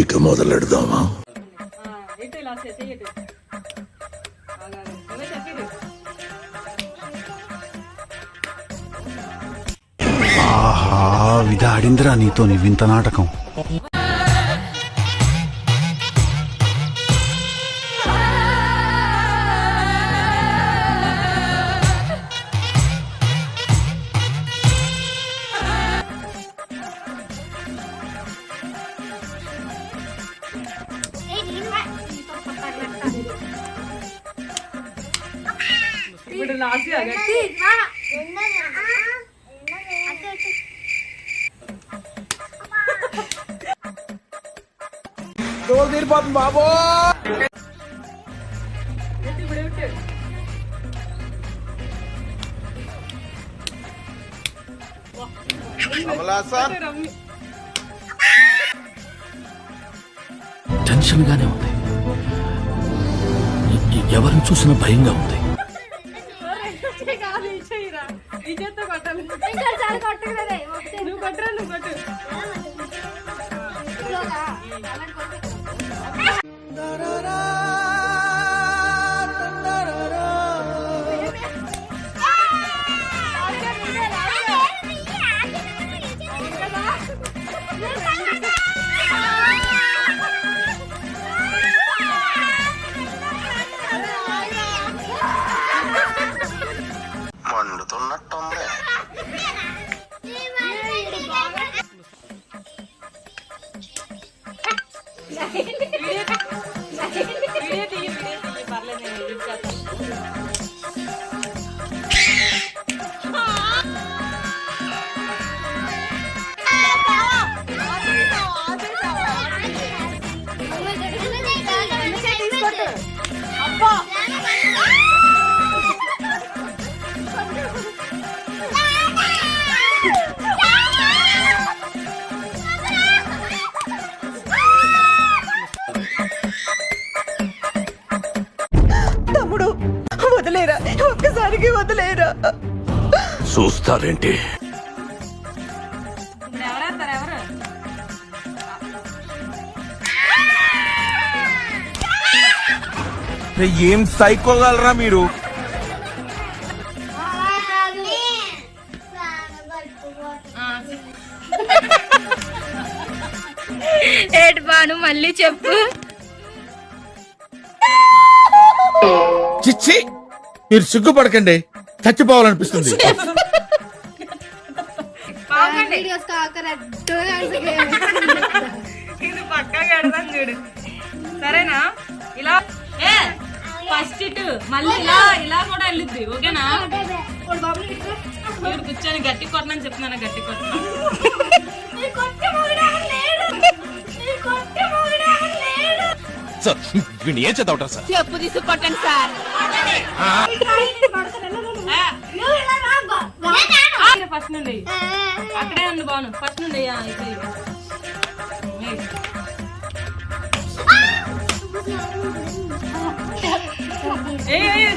ఇక మొదలెడదామా? ఆహా, విధాడిందిరా నీతో నీ వింత నాటకం. ఇప్పుడు లాస్ట్ తోలు తీరిపోతుంది బాబో. టెన్షన్ గానే ఉంది, ఎవరిని చూసినా భయంగా ఉంది. మండుతున్నట్టుంది. తమ్ముడు వదిలేరా, ఒక్కసారికి వదిలేరా. చూస్తారేంటి? ఏం సైకోగలరా మీరు? ఏడు బాను మళ్ళీ చెప్పు. చిచ్చి, మీరు సిగ్గుపడకండి, చచ్చిపోవాలనిపిస్తుంది. ఇది పక్కాగా ఎడదాం చూడు, సరేనా? ఇలా ఫస్ట్ ఇటు మళ్ళీ ఇలా ఇలా కూడా వెళ్ళిద్ది, ఓకేనా? మీరు కూర్చొని గట్టి కొట్టనని చెప్తున్నాను, గట్టి కొట్టను. ఏం చదవటం సార్? చెప్పు తీసుకొట్టండి సార్. ఫస్ట్ నుండి అక్కడే ఉంది బాను, ఫస్ట్ నుండి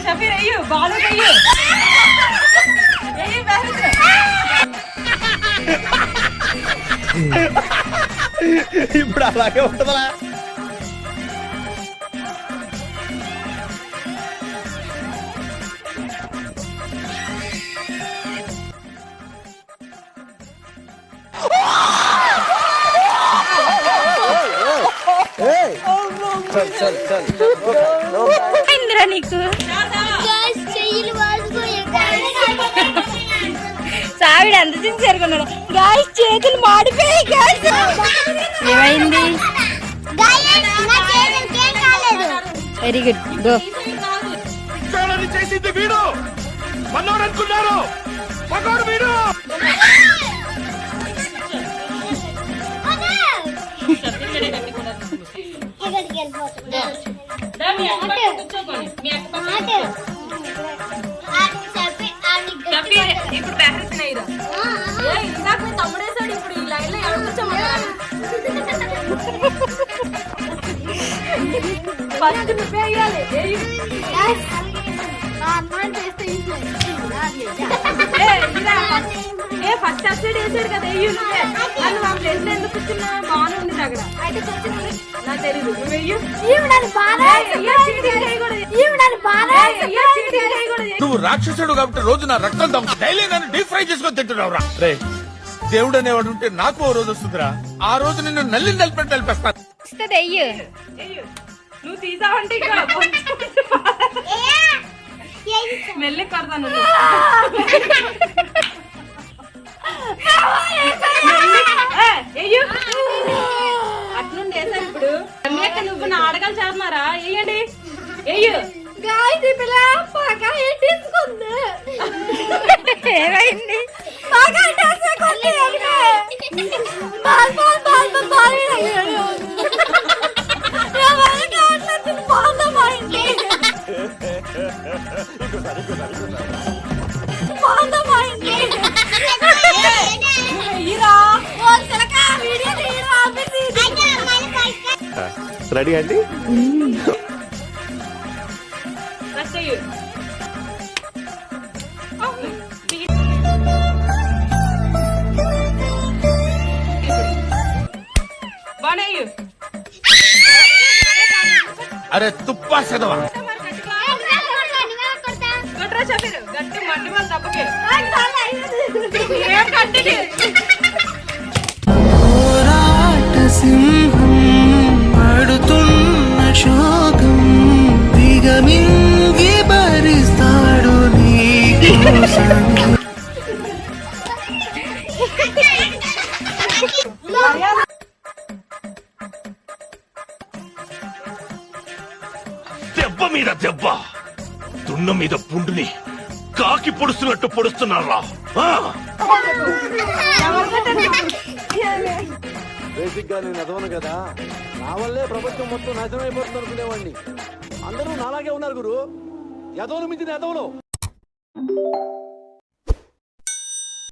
షఫీర్ అయ్యో బాలు అయ్యో ఇప్పుడు అలాగే ఉంటుందా? ఇంద్రా నీకు సావిడ అంత సిన్సియర్ గా ఉన్నాడు. గాయస్ చేతులు మాడిపోయాయి. గాయస్ ఏమైంది? Very good, go. చేసింది వీడు, మనోడు అనుకున్నారు, మగోడు వీడు. ఇప్పుడు బెహరిస్తున్నాయిరా, ఇందాక తమ్ముడేసాడు, ఇప్పుడు ఈ లైన్ లో ఎవరు కూర్చోమన్నా? ఫస్ట్ నువ్వే అయ్యాలి. ఫస్ట్ అప్సైడ్ వేసాడు కదా వెయ్యి నువ్వే నువ్వు ఆ ప్లేస్ లో ఎందుకు కూర్చున్నా బాగానే ఉంది అక్కడ నాకు తెలీదు నువ్వు వెయ్యి నువ్వు రాక్షసుడు కాబట్టి రోజు నా రక్తం తాగు డైలీ నన్ను డీప్ ఫ్రై చేసుకొని తింటున్నావురా రే దేవుడు అనేవాడు ఉంటే నాకు ఓ రోజు వస్తుందిరా ఆ రోజు నిన్ను నలిపెట్టి నలిపేస్తాను వెయ్యి నువ్వు తీసావంటే ఇక్కడ మెల్లి కొడతాను అట్లుండి వేసారు ఇప్పుడు అమ్మేక నువ్వు నాటకాలు చేస్తున్నారా వేయండి వెయ్యి ఏమైంది రెడీ అండి బానేయు అరే తుప్పా చదవా గట్రా చెప్పారు గట్టి మండి వాళ్ళు తప్పకే ఏం కంటిన్యూ సింహం పడుతున్న శోకం దిగమింగి భరిస్తాడు నీకోసం దెబ్బ మీద దెబ్బ దున్న మీద పుండుని కాకి పొడుస్తున్నట్టు పొడుస్తున్నారా బేసిక్ గా నేను ఎదవను కదా నా వల్లే ప్రపంచం మొత్తం నాశనం అయిపోతుంది అనుకునేవాడిని అందరూ నాలాగే ఉన్నారు గురు ఎదవలు మించిన ఎదవలు